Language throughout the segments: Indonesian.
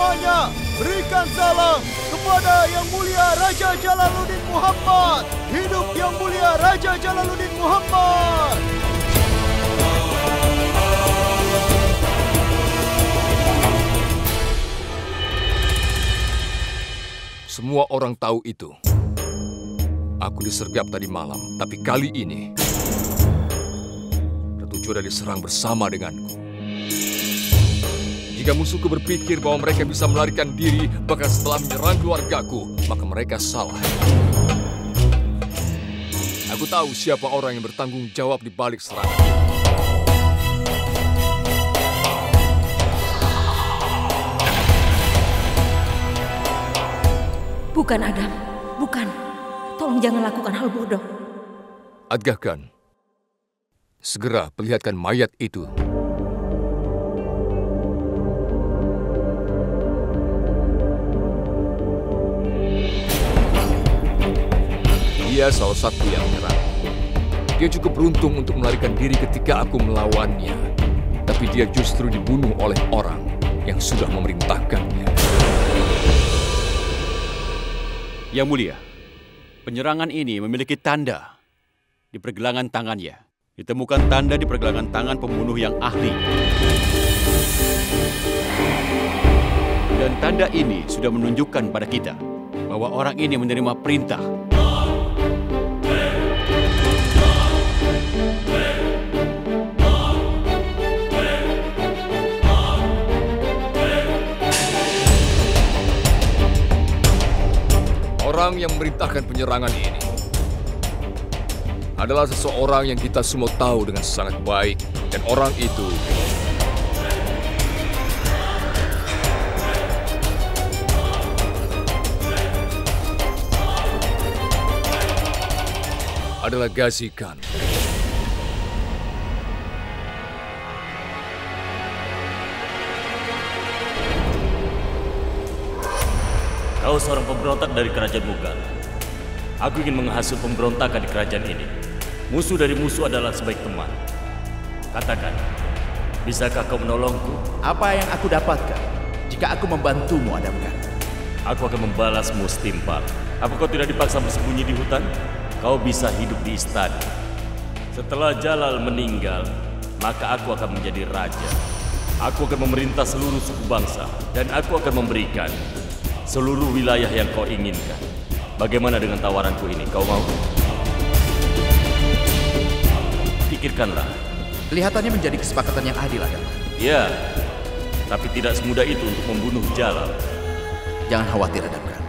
semuanya, berikan salam kepada Yang Mulia Raja Jalaluddin Muhammad. Hidup Yang Mulia Raja Jalaluddin Muhammad. Semua orang tahu itu. Aku disergap tadi malam, tapi kali ini Ratu Joda diserang bersama denganku. Jika musuhku berpikir bahwa mereka bisa melarikan diri bahkan setelah menyerang keluargaku, maka mereka salah. Aku tahu siapa orang yang bertanggung jawab di balik serangan. Bukan, Adam. Bukan. Tolong jangan lakukan hal bodoh. Adgah Khan, segera perlihatkan mayat itu. Dia salah satu yang menyerang. Dia cukup beruntung untuk melarikan diri ketika aku melawannya. Tapi dia justru dibunuh oleh orang yang sudah memerintahkannya. Yang Mulia, penyerangan ini memiliki tanda di pergelangan tangannya. Ditemukan tanda di pergelangan tangan pembunuh yang ahli. Dan tanda ini sudah menunjukkan pada kita bahwa orang ini menerima perintah. Orang yang memerintahkan penyerangan ini adalah seseorang yang kita semua tahu dengan sangat baik. Dan orang itu adalah Ghazi Khan. Kau seorang pemberontak dari kerajaan Mughal. Aku ingin menghasut pemberontakan di kerajaan ini. Musuh dari musuh adalah sebaik teman. Katakan, bisakah kau menolongku? Apa yang aku dapatkan jika aku membantumu, Adam Khan? Aku akan membalasmu setimpal. Apa kau tidak dipaksa bersembunyi di hutan? Kau bisa hidup di istana. Setelah Jalal meninggal, maka aku akan menjadi raja. Aku akan memerintah seluruh suku bangsa. Dan aku akan memberikan seluruh wilayah yang kau inginkan. Bagaimana dengan tawaranku ini? Kau mau? Pikirkanlah. Kelihatannya menjadi kesepakatan yang adil, Adam. Ya, tapi tidak semudah itu untuk membunuh Jalal. Jangan khawatir, Adam Khan.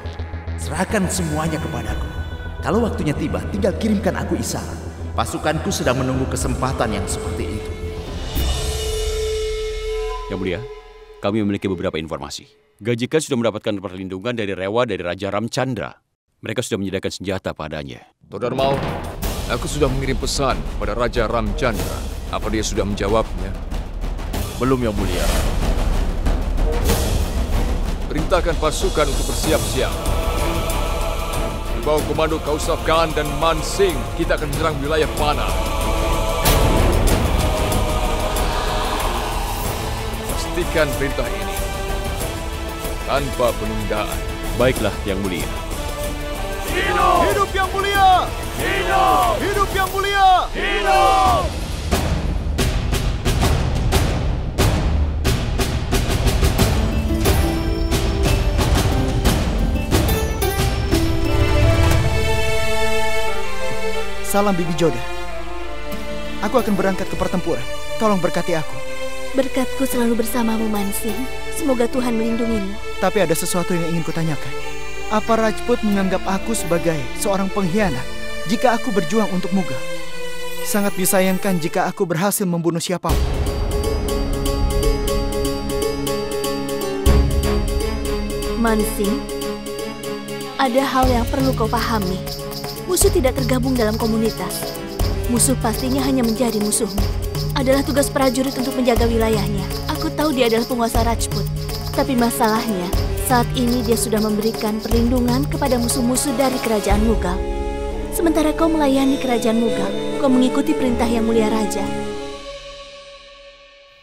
Serahkan semuanya kepadaku. Kalau waktunya tiba, tinggal kirimkan aku isyarat. Pasukanku sedang menunggu kesempatan yang seperti itu. Yang Mulia, kami memiliki beberapa informasi. Ghazi Khan sudah mendapatkan perlindungan dari Rewa dari Raja Ramchandra. Mereka sudah menyediakan senjata padanya. Todarmal, aku sudah mengirim pesan pada Raja Ramchandra. Apa dia sudah menjawabnya? Belum, Yang Mulia. Perintahkan pasukan untuk bersiap-siap. Di bawah komando Kausaf Khan dan Man Singh, kita akan menyerang wilayah Panah. Pastikan perintah ini tanpa penundaan. Baiklah, Yang Mulia. Hidup! Hidup Yang Mulia! Hidup! Hidup Yang Mulia! Hidup! Salam Bibi Joda. Aku akan berangkat ke pertempuran. Tolong berkati aku. Berkatku selalu bersamamu, Man Singh. Semoga Tuhan melindungimu. Tapi ada sesuatu yang ingin kutanyakan. Apa Rajput menganggap aku sebagai seorang pengkhianat jika aku berjuang untuk Mughal? Sangat disayangkan jika aku berhasil membunuh siapapun. Man Singh, ada hal yang perlu kau pahami. Musuh tidak tergabung dalam komunitas. Musuh pastinya hanya menjadi musuhmu. Adalah tugas prajurit untuk menjaga wilayahnya. Aku tahu dia adalah penguasa Rajput. Tapi masalahnya, saat ini dia sudah memberikan perlindungan kepada musuh-musuh dari kerajaan Mughal. Sementara kau melayani kerajaan Mughal, kau mengikuti perintah Yang Mulia Raja.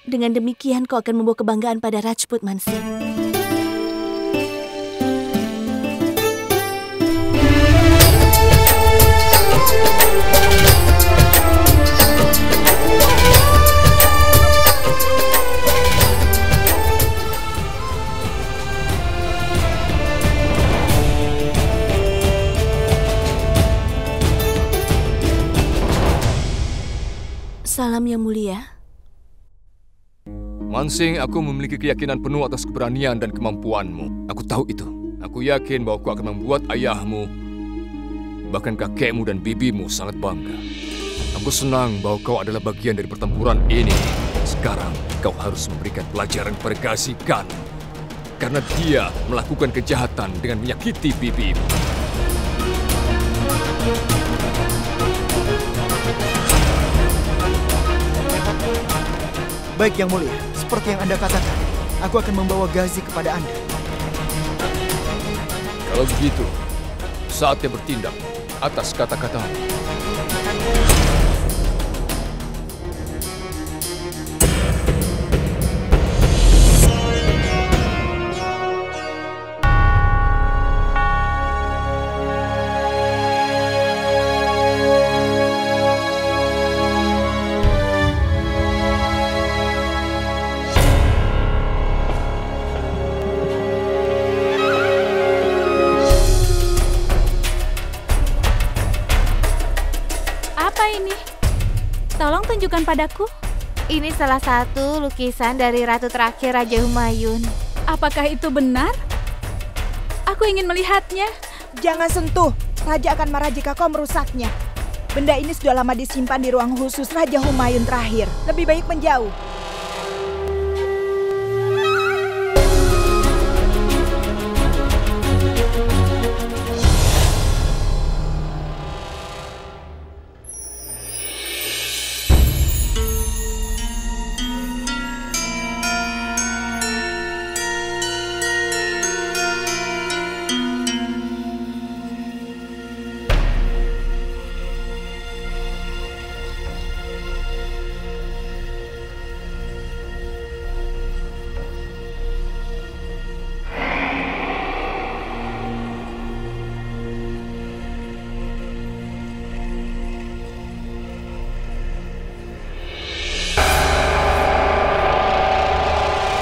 Dengan demikian kau akan membawa kebanggaan pada Rajput, Man Singh. Waalaikumsalam, Yang Mulia. Mansing, aku memiliki keyakinan penuh atas keberanian dan kemampuanmu. Aku tahu itu. Aku yakin bahwa kau akan membuat ayahmu, bahkan kakekmu dan bibimu sangat bangga. Aku senang bahwa kau adalah bagian dari pertempuran ini. Sekarang, kau harus memberikan pelajaran kepada Gasikan. Karena dia melakukan kejahatan dengan menyakiti bibimu. Baik, Yang Mulia. Seperti yang Anda katakan, aku akan membawa Gazi kepada Anda. Kalau begitu, saatnya bertindak atas kata-katamu. Tolong tunjukkan padaku. Ini salah satu lukisan dari Ratu terakhir Raja Humayun. Apakah itu benar? Aku ingin melihatnya. Jangan sentuh. Raja akan marah jika kau merusaknya. Benda ini sudah lama disimpan di ruang khusus Raja Humayun terakhir. Lebih baik menjauh.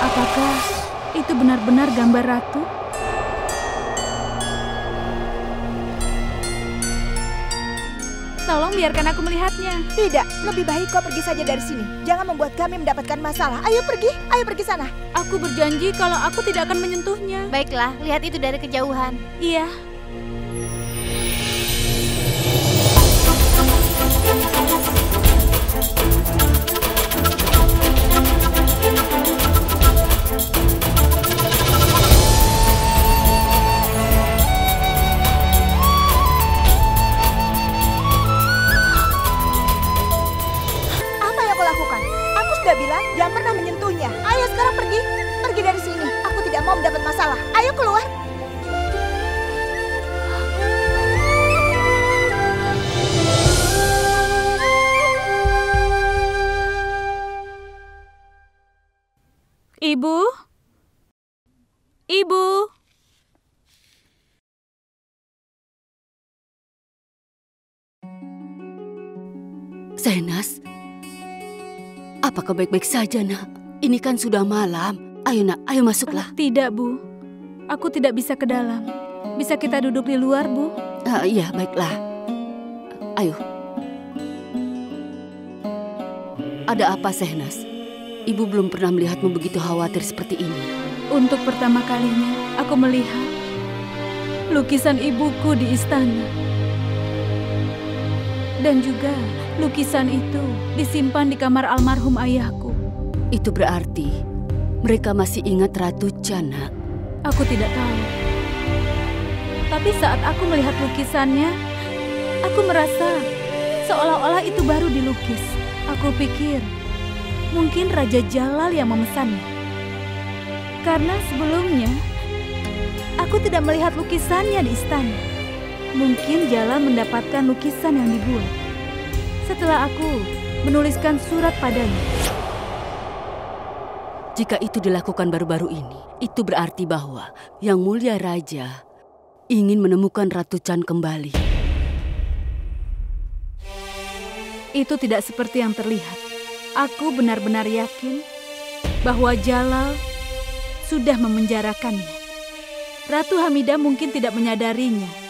Apakah itu benar-benar gambar ratu? Tolong biarkan aku melihatnya. Tidak, lebih baik kau pergi saja dari sini. Jangan membuat kami mendapatkan masalah. Ayo pergi sana. Aku berjanji kalau aku tidak akan menyentuhnya. Baiklah, lihat itu dari kejauhan. Iya. Sudah bilang jangan pernah menyentuhnya. Ayo sekarang pergi. Pergi dari sini. Aku tidak mau mendapat masalah. Ayo keluar. Ibu? Ibu? Zenas? Apakah baik-baik saja, nak? Ini kan sudah malam. Ayo, nak. Ayo masuklah. Tidak, Bu. Aku tidak bisa ke dalam. Bisa kita duduk di luar, Bu? Iya, baiklah. Ayo. Ada apa, Sehnas? Ibu belum pernah melihatmu begitu khawatir seperti ini. Untuk pertama kalinya, aku melihat lukisan ibuku di istana. Dan juga lukisan itu disimpan di kamar almarhum ayahku. Itu berarti mereka masih ingat Ratu Canak. Aku tidak tahu. Tapi saat aku melihat lukisannya, aku merasa seolah-olah itu baru dilukis. Aku pikir mungkin Raja Jalal yang memesannya. Karena sebelumnya aku tidak melihat lukisannya di istana. Mungkin Jalal mendapatkan lukisan yang dibuat setelah aku menuliskan surat padanya. Jika itu dilakukan baru-baru ini, itu berarti bahwa Yang Mulia Raja ingin menemukan Ratu Can kembali. Itu tidak seperti yang terlihat. Aku benar-benar yakin bahwa Jalal sudah memenjarakannya. Ratu Hamidah mungkin tidak menyadarinya.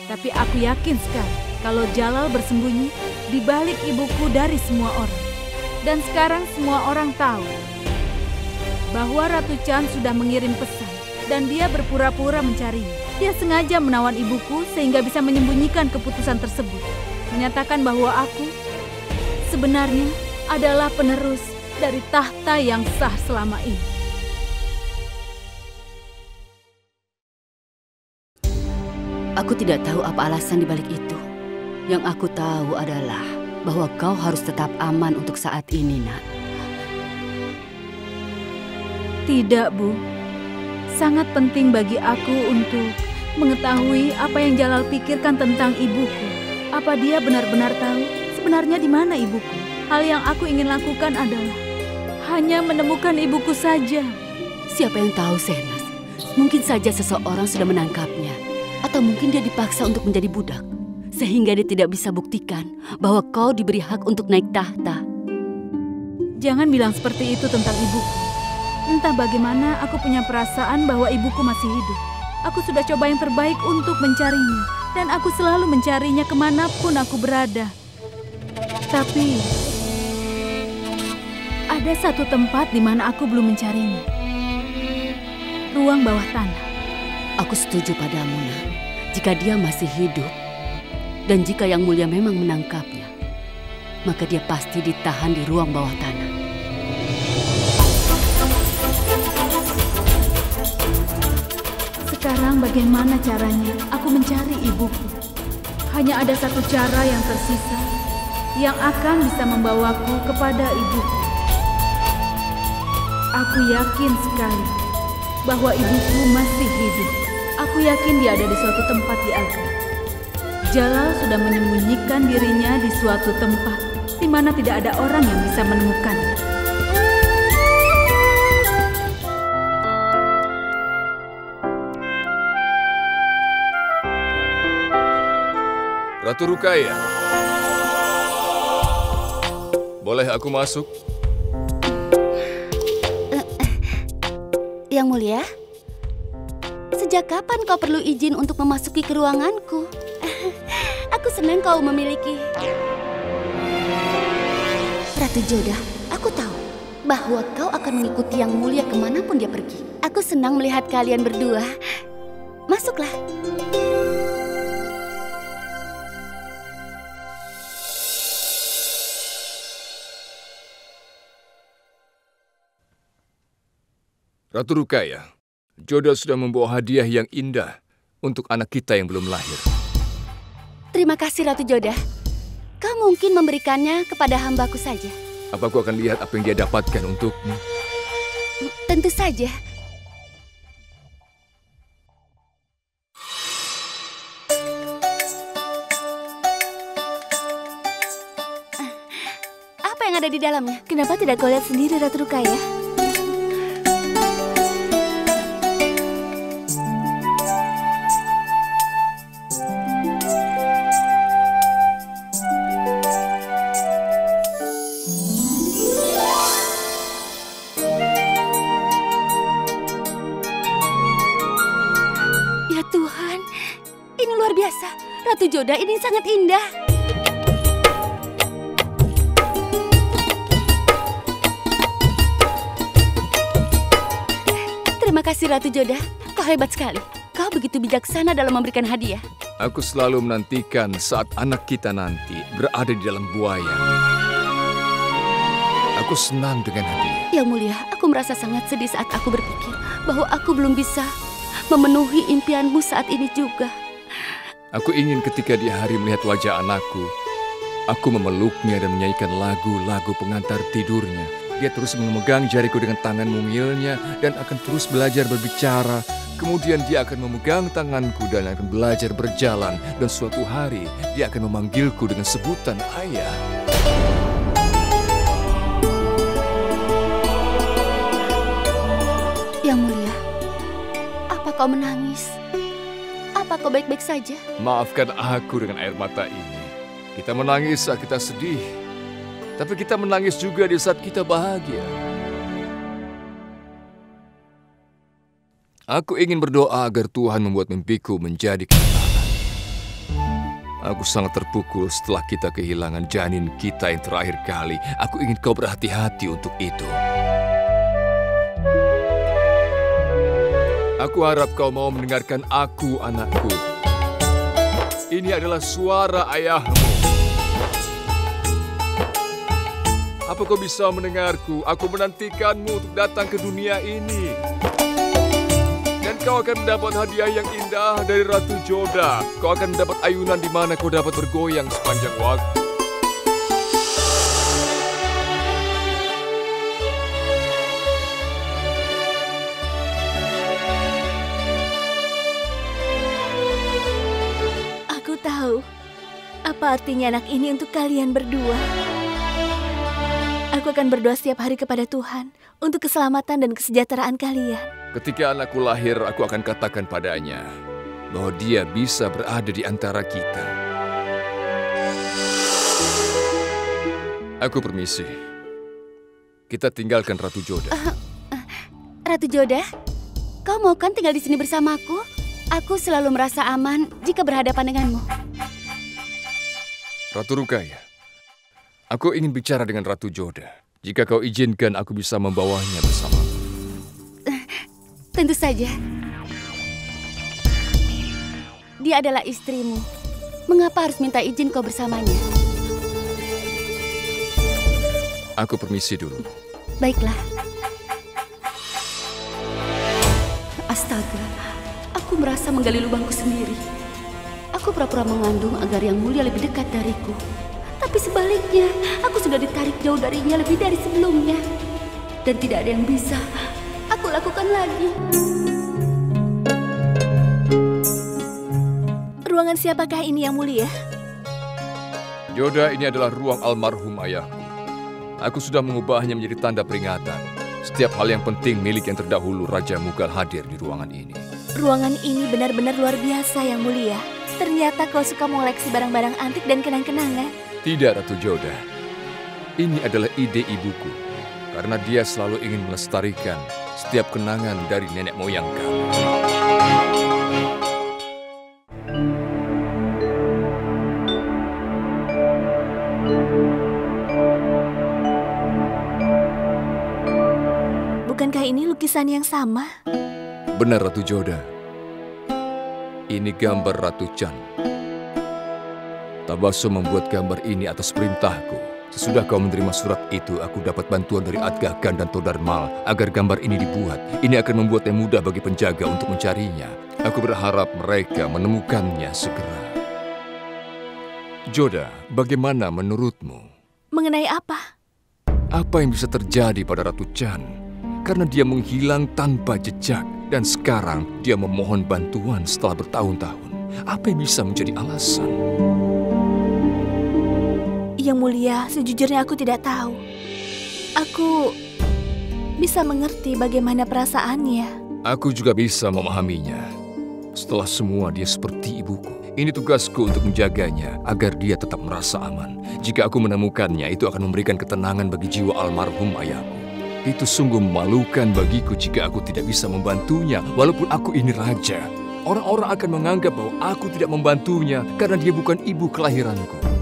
Tapi aku yakin sekali kalau Jalal bersembunyi di balik ibuku dari semua orang. Dan sekarang semua orang tahu bahwa Ratu Chan sudah mengirim pesan dan dia berpura-pura mencarinya. Dia sengaja menawan ibuku sehingga bisa menyembunyikan keputusan tersebut. Menyatakan bahwa aku sebenarnya adalah penerus dari tahta yang sah selama ini. Aku tidak tahu apa alasan dibalik itu. Yang aku tahu adalah bahwa kau harus tetap aman untuk saat ini, Nak. Tidak, Bu. Sangat penting bagi aku untuk mengetahui apa yang Jalal pikirkan tentang ibuku. Apa dia benar-benar tahu sebenarnya di mana ibuku? Hal yang aku ingin lakukan adalah hanya menemukan ibuku saja. Siapa yang tahu, Senas? Mungkin saja seseorang sudah menangkapnya. Atau mungkin dia dipaksa untuk menjadi budak. Sehingga dia tidak bisa buktikan bahwa kau diberi hak untuk naik tahta. Jangan bilang seperti itu tentang ibuku. Entah bagaimana aku punya perasaan bahwa ibuku masih hidup. Aku sudah coba yang terbaik untuk mencarinya. Dan aku selalu mencarinya kemanapun aku berada. Tapi ada satu tempat di mana aku belum mencarinya. Ruang bawah tanah. Aku setuju padamu, Nak. Jika dia masih hidup, dan jika Yang Mulia memang menangkapnya, maka dia pasti ditahan di ruang bawah tanah. Sekarang bagaimana caranya aku mencari ibuku? Hanya ada satu cara yang tersisa yang akan bisa membawaku kepada ibuku. Aku yakin sekali bahwa ibuku masih hidup. Aku yakin dia ada di suatu tempat di Agra. Jalal sudah menyembunyikan dirinya di suatu tempat di mana tidak ada orang yang bisa menemukannya. Ratu Rukaya, boleh aku masuk? Yang Mulia, sejak kapan kau perlu izin untuk memasuki ke ruanganku? Aku senang kau memiliki. Ratu Jodah, aku tahu bahwa kau akan mengikuti Yang Mulia kemanapun dia pergi. Aku senang melihat kalian berdua. Masuklah. Ratu Rukaya, Jodah sudah membawa hadiah yang indah untuk anak kita yang belum lahir. Terima kasih, Ratu Jodah. Kau mungkin memberikannya kepada hambaku saja. Apa aku akan lihat apa yang dia dapatkan untukmu? Tentu saja. Apa yang ada di dalamnya? Kenapa tidak kau lihat sendiri, Ratu Rukaya? Ratu Jodah, ini sangat indah. Terima kasih, Ratu Jodah. Kau hebat sekali. Kau begitu bijaksana dalam memberikan hadiah. Aku selalu menantikan saat anak kita nanti berada di dalam buaya. Aku senang dengan hadiah. Yang Mulia, aku merasa sangat sedih saat aku berpikir bahwa aku belum bisa memenuhi impianmu saat ini juga. Aku ingin ketika di hari melihat wajah anakku, aku memeluknya dan menyanyikan lagu-lagu pengantar tidurnya. Dia terus memegang jariku dengan tangan mungilnya dan akan terus belajar berbicara. Kemudian dia akan memegang tanganku dan akan belajar berjalan. Dan suatu hari dia akan memanggilku dengan sebutan ayah. Yang Mulia, apa kau menangis? Apa kau baik-baik saja? Maafkan aku dengan air mata ini. Kita menangis saat kita sedih. Tapi kita menangis juga di saat kita bahagia. Aku ingin berdoa agar Tuhan membuat mimpiku menjadi kenyataan. Aku sangat terpukul setelah kita kehilangan janin kita yang terakhir kali. Aku ingin kau berhati-hati untuk itu. Aku harap kau mau mendengarkan aku, anakku. Ini adalah suara ayahmu. Apa kau bisa mendengarku? Aku menantikanmu untuk datang ke dunia ini. Dan kau akan mendapat hadiah yang indah dari Ratu Joda. Kau akan mendapat ayunan di mana kau dapat bergoyang sepanjang waktu. Aku tahu apa artinya anak ini untuk kalian berdua. Aku akan berdoa setiap hari kepada Tuhan untuk keselamatan dan kesejahteraan kalian. Ketika anakku lahir, aku akan katakan padanya bahwa dia bisa berada di antara kita. Aku permisi. Kita tinggalkan Ratu Joda. Ratu Joda, kau mau kan tinggal di sini bersamaku? Aku selalu merasa aman jika berhadapan denganmu. Ratu Rukaya, aku ingin bicara dengan Ratu Joda. Jika kau izinkan, aku bisa membawanya bersamamu. Tentu saja. Dia adalah istrimu. Mengapa harus minta izin kau bersamanya? Aku permisi dulu. Baiklah. Astaga, aku merasa menggali lubangku sendiri. Aku pura-pura mengandung agar Yang Mulia lebih dekat dariku. Tapi sebaliknya, aku sudah ditarik jauh darinya lebih dari sebelumnya. Dan tidak ada yang bisa aku lakukan lagi. Ruangan siapakah ini, Yang Mulia? Joda, ini adalah ruang almarhum ayahku. Aku sudah mengubahnya menjadi tanda peringatan. Setiap hal yang penting milik yang terdahulu, Raja Mughal hadir di ruangan ini. Ruangan ini benar-benar luar biasa, Yang Mulia. Ternyata kau suka mengoleksi barang-barang antik dan kenang-kenangan. Tidak, Ratu Joda. Ini adalah ide ibuku. Karena dia selalu ingin melestarikan setiap kenangan dari nenek moyang kami. Bukankah ini lukisan yang sama? Benar, Ratu Joda. Ini gambar Ratu Chan. Tabasso membuat gambar ini atas perintahku. Sesudah kau menerima surat itu, aku dapat bantuan dari Adgah Khan dan Todarmal agar gambar ini dibuat. Ini akan membuatnya mudah bagi penjaga untuk mencarinya. Aku berharap mereka menemukannya segera. Joda, bagaimana menurutmu? Mengenai apa? Apa yang bisa terjadi pada Ratu Chan? Karena dia menghilang tanpa jejak dan sekarang dia memohon bantuan setelah bertahun-tahun. Apa yang bisa menjadi alasan? Yang Mulia, sejujurnya aku tidak tahu. Aku bisa mengerti bagaimana perasaannya. Aku juga bisa memahaminya. Setelah semua, dia seperti ibuku. Ini tugasku untuk menjaganya agar dia tetap merasa aman. Jika aku menemukannya, itu akan memberikan ketenangan bagi jiwa almarhum ayahku. Itu sungguh memalukan bagiku jika aku tidak bisa membantunya, walaupun aku ini raja. Orang-orang akan menganggap bahwa aku tidak membantunya karena dia bukan ibu kelahiranku.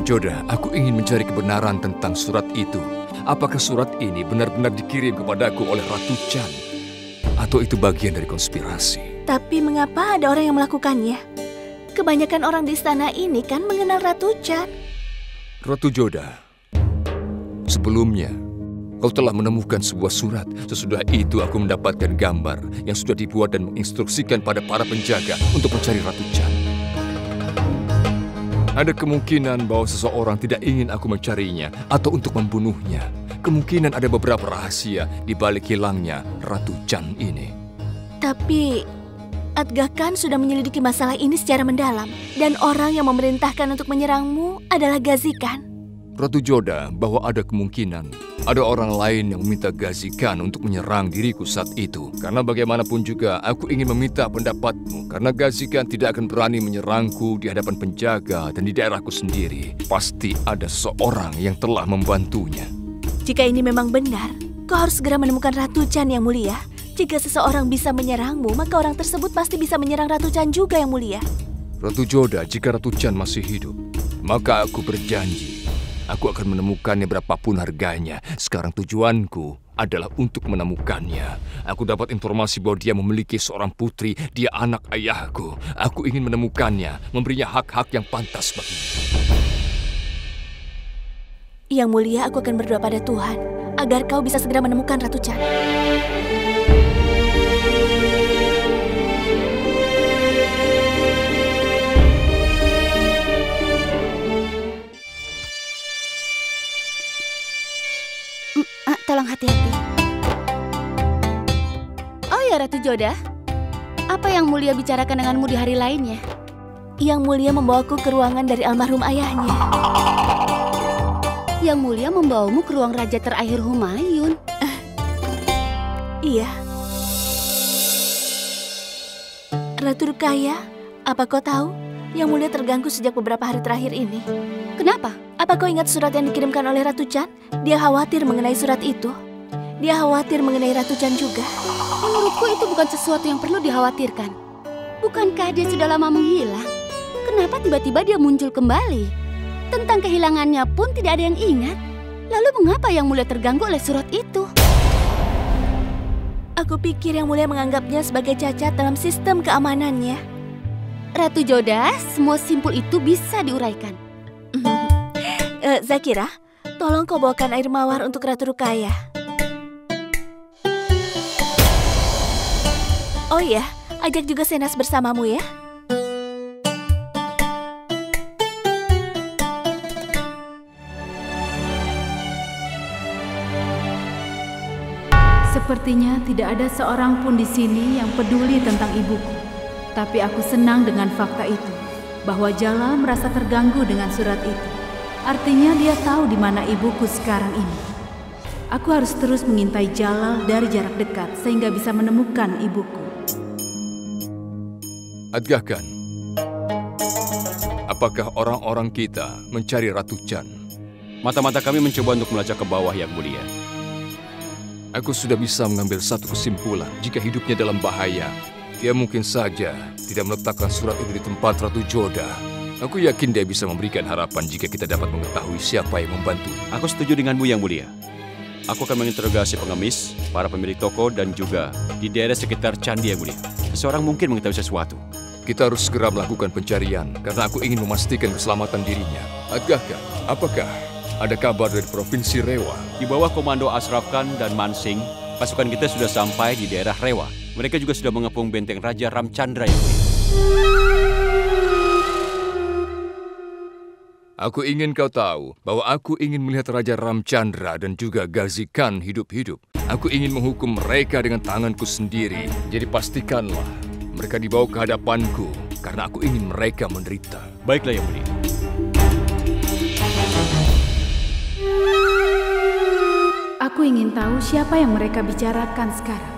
Joda, aku ingin mencari kebenaran tentang surat itu. Apakah surat ini benar-benar dikirim kepadaku oleh Ratu Chan? Atau itu bagian dari konspirasi? Tapi mengapa ada orang yang melakukannya? Kebanyakan orang di istana ini kan mengenal Ratu Chan. Ratu Joda, sebelumnya kau telah menemukan sebuah surat. Sesudah itu aku mendapatkan gambar yang sudah dibuat dan menginstruksikan pada para penjaga untuk mencari Ratu Chan. Ada kemungkinan bahwa seseorang tidak ingin aku mencarinya atau untuk membunuhnya. Kemungkinan ada beberapa rahasia di balik hilangnya Ratu Chan ini. Tapi Adgah Khan sudah menyelidiki masalah ini secara mendalam. Dan orang yang memerintahkan untuk menyerangmu adalah Ghazi Khan. Ratu Joda, bahwa ada kemungkinan ada orang lain yang meminta Ghazi Khan untuk menyerang diriku saat itu. Karena bagaimanapun juga aku ingin meminta pendapatmu. Karena Ghazi Khan tidak akan berani menyerangku di hadapan penjaga dan di daerahku sendiri. Pasti ada seorang yang telah membantunya. Jika ini memang benar, kau harus segera menemukan Ratu Chan, Yang Mulia. Jika seseorang bisa menyerangmu, maka orang tersebut pasti bisa menyerang Ratu Chan juga, Yang Mulia. Ratu Joda, jika Ratu Chan masih hidup, maka aku berjanji aku akan menemukannya berapapun harganya. Sekarang tujuanku adalah untuk menemukannya. Aku dapat informasi bahwa dia memiliki seorang putri, dia anak ayahku. Aku ingin menemukannya, memberinya hak-hak yang pantas baginya. Yang mulia, aku akan berdoa pada Tuhan agar kau bisa segera menemukan Ratu Chan. Tolong hati-hati. Oh ya, Ratu Joda. Apa yang mulia bicarakan denganmu di hari lainnya? Yang mulia membawaku ke ruangan dari almarhum ayahnya. Yang mulia membawamu ke ruang raja terakhir Humayun. Iya. Ratu Ruqayyah, apa kau tahu? Yang mulia terganggu sejak beberapa hari terakhir ini. Kenapa? Apa kau ingat surat yang dikirimkan oleh Ratu Chan? Dia khawatir mengenai surat itu. Dia khawatir mengenai Ratu Chan juga. Menurutku itu bukan sesuatu yang perlu dikhawatirkan. Bukankah dia sudah lama menghilang? Kenapa tiba-tiba dia muncul kembali? Tentang kehilangannya pun tidak ada yang ingat. Lalu mengapa Yang Mulia terganggu oleh surat itu? Aku pikir Yang Mulia menganggapnya sebagai cacat dalam sistem keamanannya. Ratu Joda, semua simpul itu bisa diuraikan. Zakira, tolong kau bawakan air mawar untuk Ratu Ruqayyah. Oh iya, ajak juga Senas bersamamu ya. Sepertinya tidak ada seorang pun di sini yang peduli tentang ibuku. Tapi aku senang dengan fakta itu, bahwa Jalal merasa terganggu dengan surat itu. Artinya dia tahu di mana ibuku sekarang ini. Aku harus terus mengintai Jalal dari jarak dekat sehingga bisa menemukan ibuku. Adgahkan, apakah orang-orang kita mencari Ratu Chan? Mata-mata kami mencoba untuk melacak ke bawah, Yang Mulia. Aku sudah bisa mengambil satu kesimpulan. Jika hidupnya dalam bahaya, dia mungkin saja tidak meletakkan surat itu di tempat Ratu Joda. Aku yakin dia bisa memberikan harapan jika kita dapat mengetahui siapa yang membantu. Aku setuju denganmu, Yang Mulia. Aku akan menginterogasi pengemis, para pemilik toko, dan juga di daerah sekitar candi, Yang Mulia. Seseorang mungkin mengetahui sesuatu. Kita harus segera melakukan pencarian, karena aku ingin memastikan keselamatan dirinya. Adgahkan, apakah ada kabar dari Provinsi Rewa? Di bawah komando Ashraf Khan dan Mansing, pasukan kita sudah sampai di daerah Rewa. Mereka juga sudah mengepung benteng Raja Ramchandra, Yang Mulia. Aku ingin kau tahu bahwa aku ingin melihat Raja Ramchandra dan juga Ghazi Khan hidup-hidup. Aku ingin menghukum mereka dengan tanganku sendiri. Jadi pastikanlah mereka dibawa ke hadapanku karena aku ingin mereka menderita. Baiklah, Yang Mulia. Aku ingin tahu siapa yang mereka bicarakan sekarang.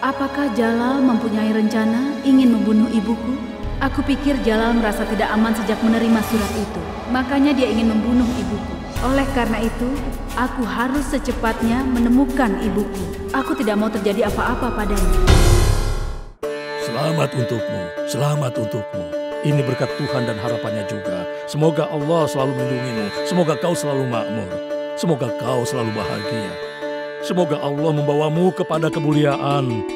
Apakah Jalal mempunyai rencana ingin membunuh ibuku? Aku pikir Jalal merasa tidak aman sejak menerima surat itu. Makanya dia ingin membunuh ibuku. Oleh karena itu, aku harus secepatnya menemukan ibuku. Aku tidak mau terjadi apa-apa padanya. Selamat untukmu, selamat untukmu. Ini berkat Tuhan dan harapannya juga. Semoga Allah selalu melindungimu. Semoga kau selalu makmur. Semoga kau selalu bahagia. Semoga Allah membawamu kepada kemuliaan.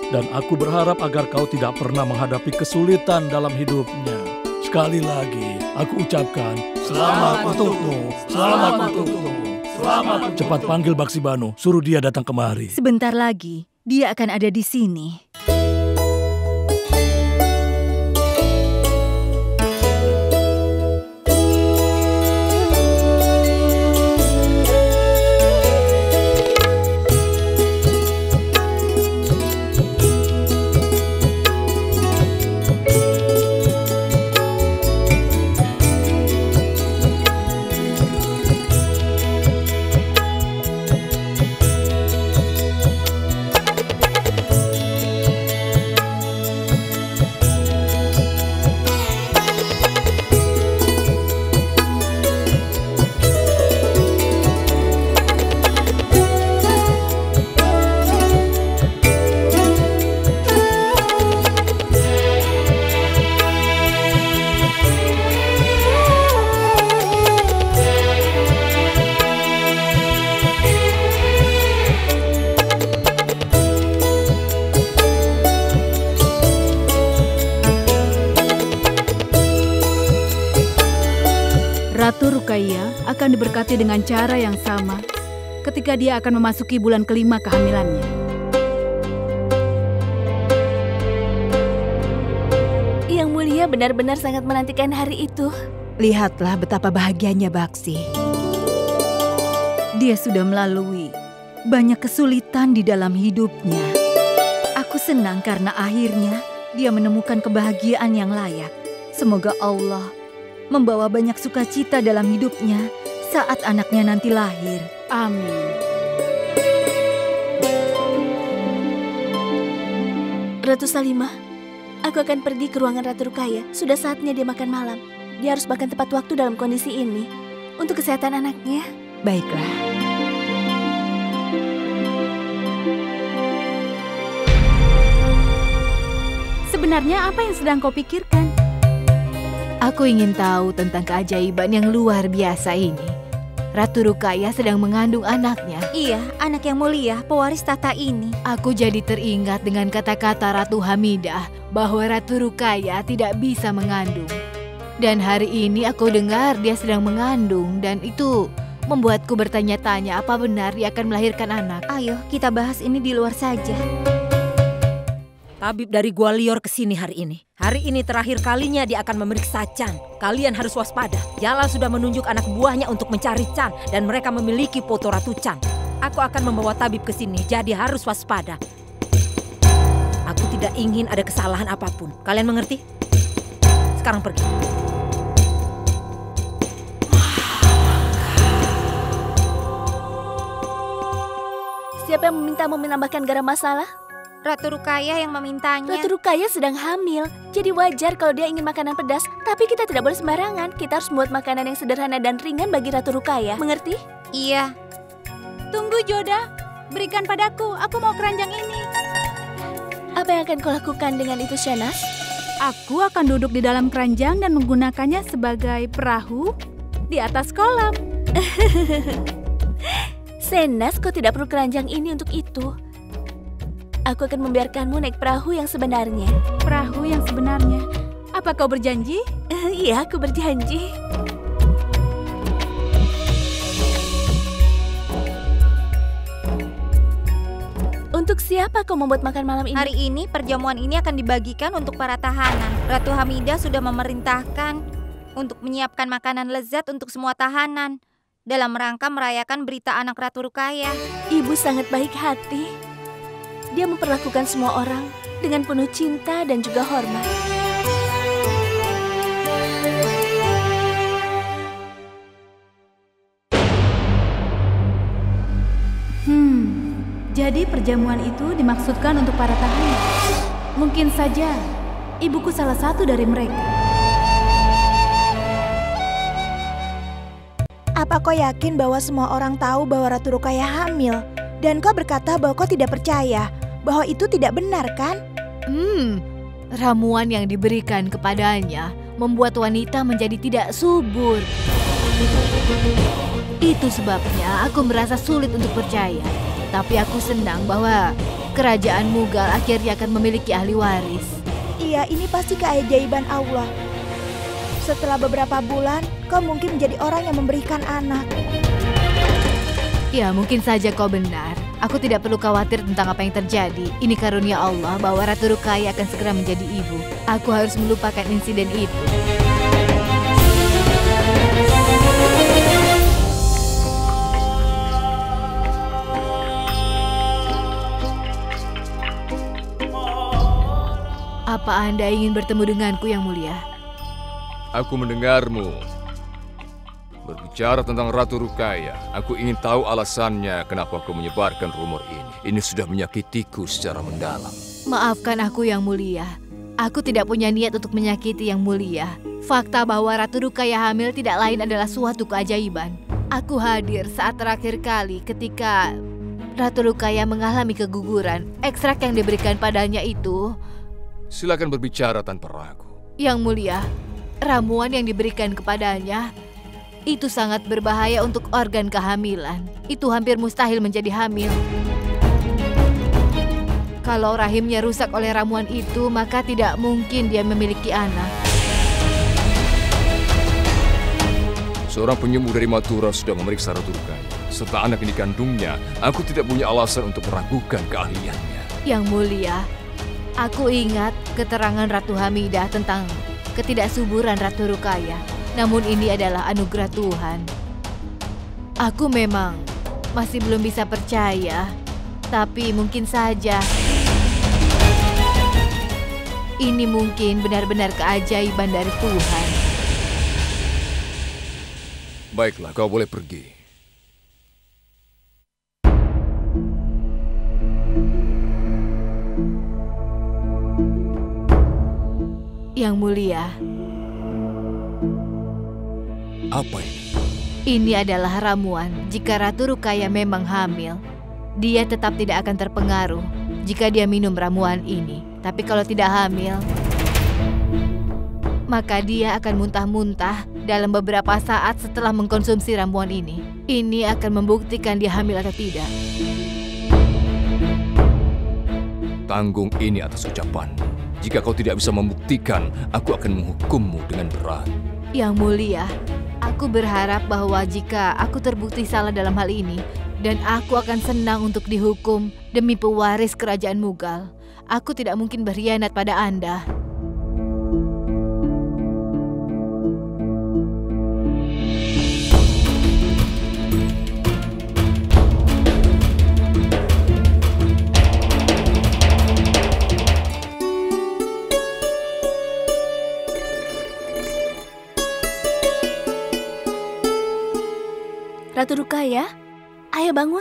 Dan aku berharap agar kau tidak pernah menghadapi kesulitan dalam hidupnya. Sekali lagi, aku ucapkan selamat untukmu, selamat untukmu, selamat. Cepat panggil Baksi Banu, suruh dia datang kemari. Sebentar lagi, dia akan ada di sini. Ratu Ruqayyah akan diberkati dengan cara yang sama ketika dia akan memasuki bulan kelima kehamilannya. Yang Mulia benar-benar sangat menantikan hari itu. Lihatlah betapa bahagianya Baksi. Dia sudah melalui banyak kesulitan di dalam hidupnya. Aku senang karena akhirnya dia menemukan kebahagiaan yang layak. Semoga Allah membawa banyak sukacita dalam hidupnya saat anaknya nanti lahir. Amin. Ratu Salimah, aku akan pergi ke ruangan Ratu Ruqayyah. Sudah saatnya dia makan malam. Dia harus makan tepat waktu dalam kondisi ini untuk kesehatan anaknya. Baiklah. Sebenarnya apa yang sedang kau pikirkan? Aku ingin tahu tentang keajaiban yang luar biasa ini. Ratu Ruqayyah sedang mengandung anaknya. Iya, anak yang mulia, pewaris tahta ini. Aku jadi teringat dengan kata-kata Ratu Hamidah bahwa Ratu Ruqayyah tidak bisa mengandung. Dan hari ini aku dengar dia sedang mengandung dan itu membuatku bertanya-tanya apa benar dia akan melahirkan anak. Ayo, kita bahas ini di luar saja. Tabib dari Gwalior kesini hari ini. Hari ini terakhir kalinya dia akan memeriksa Chan. Kalian harus waspada. Jalal sudah menunjuk anak buahnya untuk mencari Chan dan mereka memiliki foto Ratu Chan. Aku akan membawa tabib kesini, jadi harus waspada. Aku tidak ingin ada kesalahan apapun. Kalian mengerti? Sekarang pergi. Siapa yang memintamu menambahkan garam masala? Ratu Ruqayyah yang memintanya. Ratu Ruqayyah sedang hamil, jadi wajar kalau dia ingin makanan pedas. Tapi kita tidak boleh sembarangan. Kita harus membuat makanan yang sederhana dan ringan bagi Ratu Ruqayyah. Mengerti? Iya. Tunggu Joda, berikan padaku. Aku mau keranjang ini. Apa yang akan kau lakukan dengan itu, Shahnaz? Aku akan duduk di dalam keranjang dan menggunakannya sebagai perahu di atas kolam. Shahnaz, kau tidak perlu keranjang ini untuk itu. Aku akan membiarkanmu naik perahu yang sebenarnya. Perahu yang sebenarnya? Apa kau berjanji? Iya, aku berjanji. Untuk siapa kau membuat makan malam ini? Hari ini perjamuan ini akan dibagikan untuk para tahanan. Ratu Hamidah sudah memerintahkan untuk menyiapkan makanan lezat untuk semua tahanan dalam rangka merayakan berita anak Ratu Ruqayyah. Ibu sangat baik hati. Dia memperlakukan semua orang dengan penuh cinta dan juga hormat. Jadi perjamuan itu dimaksudkan untuk para tahanan. Mungkin saja ibuku salah satu dari mereka. Apa kau yakin bahwa semua orang tahu bahwa Ratu Ruqayyah hamil? Dan kau berkata bahwa kau tidak percaya, bahwa itu tidak benar, kan? Ramuan yang diberikan kepadanya membuat wanita menjadi tidak subur. Itu sebabnya aku merasa sulit untuk percaya. Tapi aku senang bahwa kerajaan Mughal akhirnya akan memiliki ahli waris. Iya, ini pasti keajaiban Allah. Setelah beberapa bulan, kau mungkin menjadi orang yang memberikan anak. Ya, mungkin saja kau benar. Aku tidak perlu khawatir tentang apa yang terjadi. Ini karunia Allah bahwa Ratu Ruqayyah akan segera menjadi ibu. Aku harus melupakan insiden itu. Apa Anda ingin bertemu denganku, Yang Mulia? Aku mendengarmu berbicara tentang Ratu Ruqayyah. Aku ingin tahu alasannya kenapa kau menyebarkan rumor ini. Ini sudah menyakitiku secara mendalam. Maafkan aku, Yang Mulia. Aku tidak punya niat untuk menyakiti Yang Mulia. Fakta bahwa Ratu Ruqayyah hamil tidak lain adalah suatu keajaiban. Aku hadir saat terakhir kali ketika Ratu Ruqayyah mengalami keguguran. Ekstrak yang diberikan padanya itu... Silakan berbicara tanpa ragu. Yang Mulia, ramuan yang diberikan kepadanya itu sangat berbahaya untuk organ kehamilan. Itu hampir mustahil menjadi hamil. Kalau rahimnya rusak oleh ramuan itu, maka tidak mungkin dia memiliki anak. Seorang penyembuh dari Mathura sudah memeriksa Ratu Rukaya. Serta anak yang dikandungnya, aku tidak punya alasan untuk meragukan keahliannya. Yang Mulia, aku ingat keterangan Ratu Hamidah tentang ketidaksuburan Ratu Rukaya. Namun ini adalah anugerah Tuhan. Aku memang masih belum bisa percaya, tapi mungkin saja ini mungkin benar-benar keajaiban dari Tuhan. Baiklah, kau boleh pergi. Yang Mulia. Apa ini? Ini adalah ramuan. Jika Ratu Rukaya memang hamil, dia tetap tidak akan terpengaruh jika dia minum ramuan ini. Tapi kalau tidak hamil, maka dia akan muntah-muntah dalam beberapa saat setelah mengkonsumsi ramuan ini. Ini akan membuktikan dia hamil atau tidak. Tanggung ini atas ucapanmu. Jika kau tidak bisa membuktikan, aku akan menghukummu dengan berat. Yang Mulia, aku berharap bahwa jika aku terbukti salah dalam hal ini, dan aku akan senang untuk dihukum demi pewaris kerajaan Mughal, aku tidak mungkin berkhianat pada Anda. Ratu Rukaya, ayo bangun.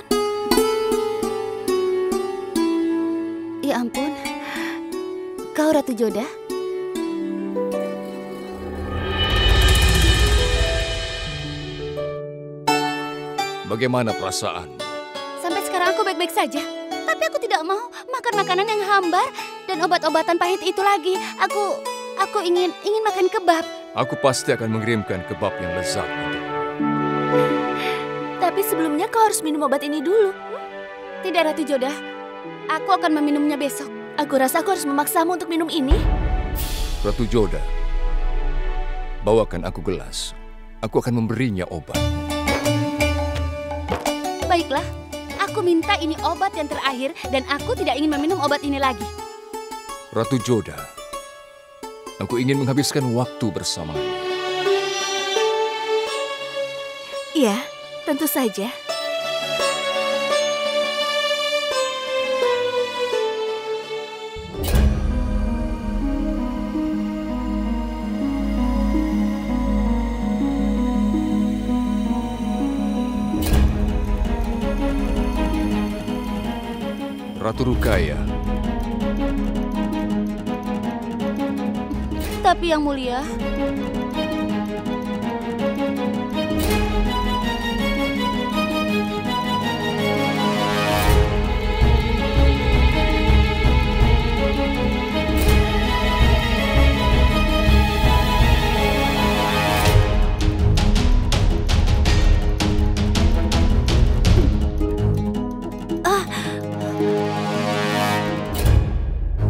Ya ampun, kau Ratu Joda? Bagaimana perasaan? Sampai sekarang aku baik-baik saja. Tapi aku tidak mau makan makanan yang hambar dan obat-obatan pahit itu lagi. Aku ingin makan kebab. Aku pasti akan mengirimkan kebab yang lezat untukmu. Tapi sebelumnya kau harus minum obat ini dulu. Tidak, Ratu Joda. Aku akan meminumnya besok. Aku rasa aku harus memaksamu untuk minum ini. Ratu Joda, bawakan aku gelas. Aku akan memberinya obat. Baiklah, aku minta ini obat yang terakhir dan aku tidak ingin meminum obat ini lagi. Ratu Joda, aku ingin menghabiskan waktu bersamanya. Iya, tentu saja. Ratu Rukaya. Tapi Yang Mulia,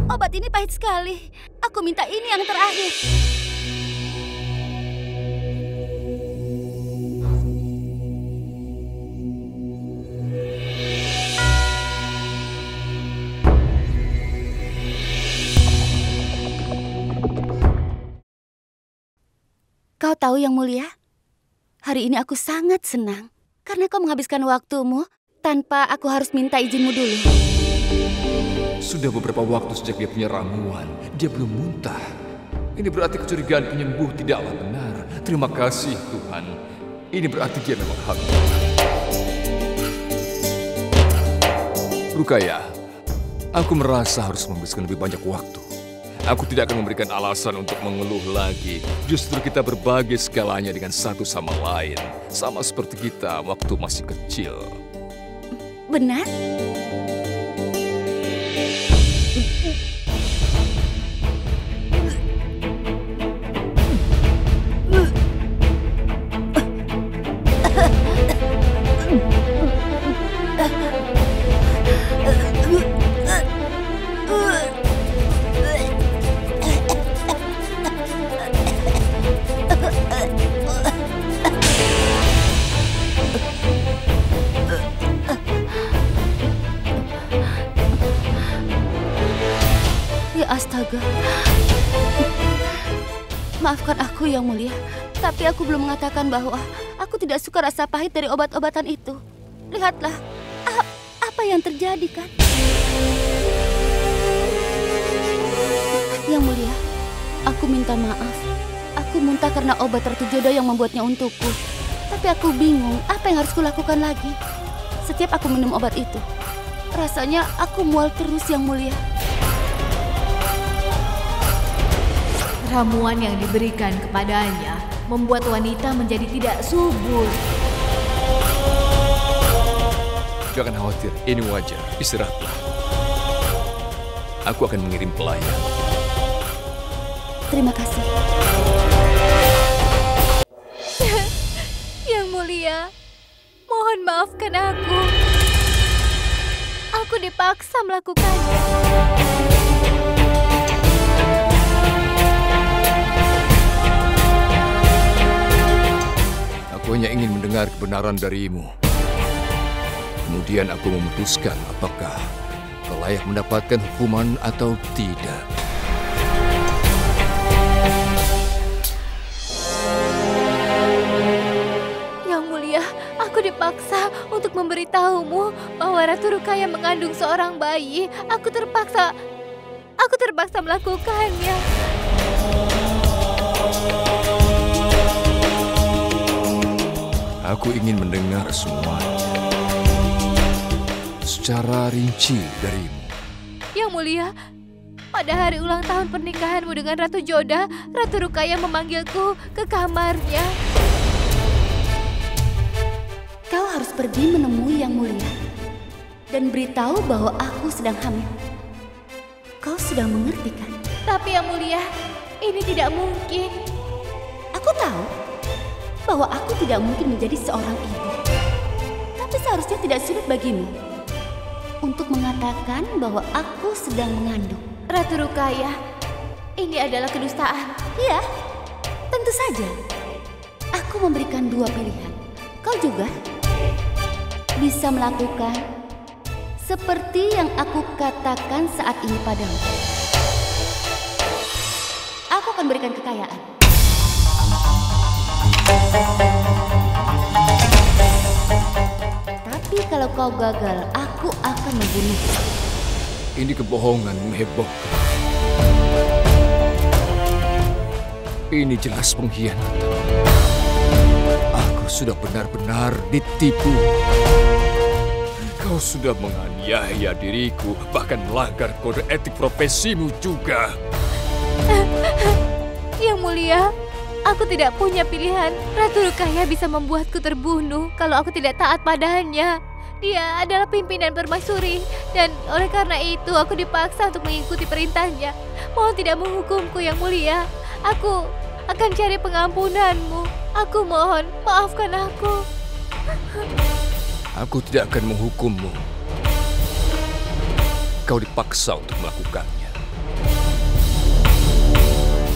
obat ini pahit sekali. Aku minta ini yang terakhir. Kau tahu Yang Mulia, hari ini aku sangat senang karena kau menghabiskan waktumu tanpa aku harus minta izinmu dulu. Sudah beberapa waktu sejak dia punya ramuan, dia belum muntah. Ini berarti kecurigaan penyembuh tidaklah benar. Terima kasih Tuhan. Ini berarti dia memang hamil. Rukaya, aku merasa harus menghabiskan lebih banyak waktu. Aku tidak akan memberikan alasan untuk mengeluh lagi. Justru kita berbagi segalanya dengan satu sama lain. Sama seperti kita waktu masih kecil. Benar? Maafkan aku, Yang Mulia. Tapi aku belum mengatakan bahwa aku tidak suka rasa pahit dari obat-obatan itu. Lihatlah, apa yang terjadi kan? Yang Mulia, aku minta maaf. Aku muntah karena obat Ratu Joda yang membuatnya untukku. Tapi aku bingung apa yang harus kulakukan lagi. Setiap aku minum obat itu, rasanya aku mual terus, Yang Mulia. Ramuan yang diberikan kepadanya membuat wanita menjadi tidak subur. Jangan khawatir, ini wajar. Istirahatlah. Aku akan mengirim pelayan. Terima kasih. Yang Mulia, mohon maafkan aku. Aku dipaksa melakukannya. Aku hanya ingin mendengar kebenaran darimu. Kemudian aku memutuskan apakah kau layak mendapatkan hukuman atau tidak. Yang Mulia, aku dipaksa untuk memberitahumu bahwa Ratu Rukaya mengandung seorang bayi. Aku terpaksa melakukannya. Aku ingin mendengar semuanya secara rinci darimu. Yang Mulia, pada hari ulang tahun pernikahanmu dengan Ratu Joda, Ratu Rukaya memanggilku ke kamarnya. Kau harus pergi menemui Yang Mulia dan beritahu bahwa aku sedang hamil. Kau sudah mengerti kan? Tapi Yang Mulia, ini tidak mungkin. Aku tahu bahwa aku tidak mungkin menjadi seorang ibu. Tapi seharusnya tidak sulit bagimu untuk mengatakan bahwa aku sedang mengandung. Ratu Rukaya, ini adalah kedustaan. Iya, tentu saja. Aku memberikan dua pilihan. Kau juga bisa melakukan seperti yang aku katakan saat ini padamu. Aku akan berikan kekayaan. Tapi kalau kau gagal, aku akan membunuhmu. Ini kebohongan menghebohkan. Ini jelas pengkhianatan. Aku sudah benar-benar ditipu. Kau sudah menganiaya diriku, bahkan melanggar kode etik profesimu juga. Yang Mulia, aku tidak punya pilihan. Ratu Rukaya bisa membuatku terbunuh kalau aku tidak taat padanya. Dia adalah pimpinan permaisuri, dan oleh karena itu aku dipaksa untuk mengikuti perintahnya. Mohon tidak menghukumku, Yang Mulia. Aku akan cari pengampunanmu. Aku mohon, maafkan aku. Aku tidak akan menghukummu. Kau dipaksa untuk melakukannya.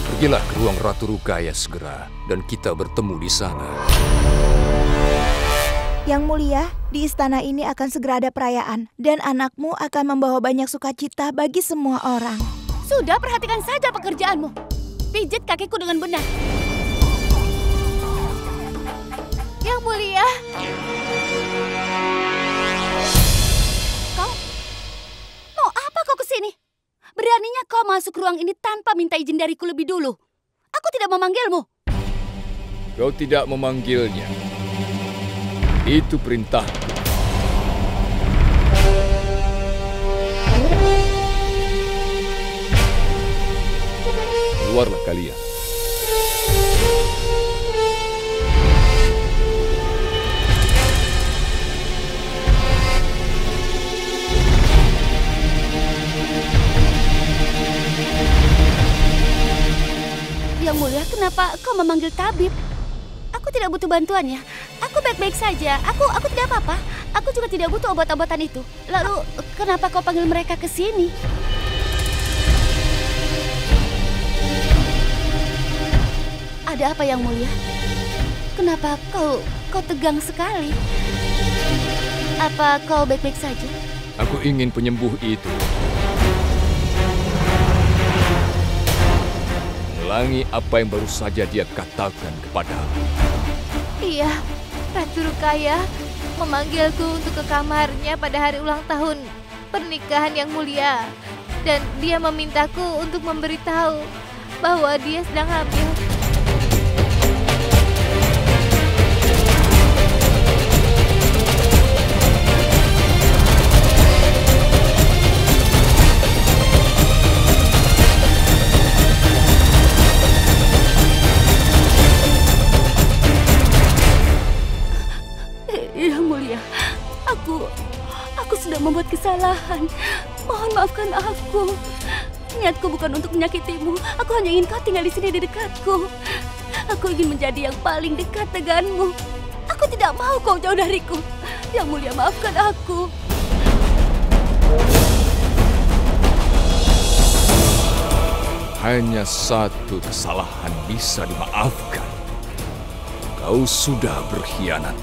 Pergilah ke ruang Ratu Rukaya segera, dan kita bertemu di sana. Yang Mulia, di istana ini akan segera ada perayaan, dan anakmu akan membawa banyak sukacita bagi semua orang. Sudah, perhatikan saja pekerjaanmu. Pijit kakiku dengan benar. Yang Mulia. Kau? Mau apa kau kesini? Beraninya kau masuk ruang ini tanpa minta izin dariku lebih dulu. Aku tidak memanggilmu. Kau tidak memanggilnya. Itu perintahku. Keluarlah kalian. Yang Mulia, kenapa kau memanggil tabib? Aku tidak butuh bantuannya. Aku baik-baik saja. Aku tidak apa-apa. Aku juga tidak butuh obat-obatan itu. Lalu, kenapa kau panggil mereka ke sini? Ada apa, Yang Mulia? Kenapa kau tegang sekali? Apa kau baik-baik saja? Aku ingin penyembuh itu ulangi apa yang baru saja dia katakan kepadamu. Iya, Ratu Rukaya memanggilku untuk ke kamarnya pada hari ulang tahun pernikahan yang mulia. Dan dia memintaku untuk memberitahu bahwa dia sedang hamil. Yang mulia, aku sudah membuat kesalahan. Mohon maafkan aku. Niatku bukan untuk menyakitimu. Aku hanya ingin kau tinggal di sini di dekatku. Aku ingin menjadi yang paling dekat denganmu. Aku tidak mau kau jauh dariku. Yang mulia, maafkan aku. Hanya satu kesalahan bisa dimaafkan. Kau sudah berkhianat.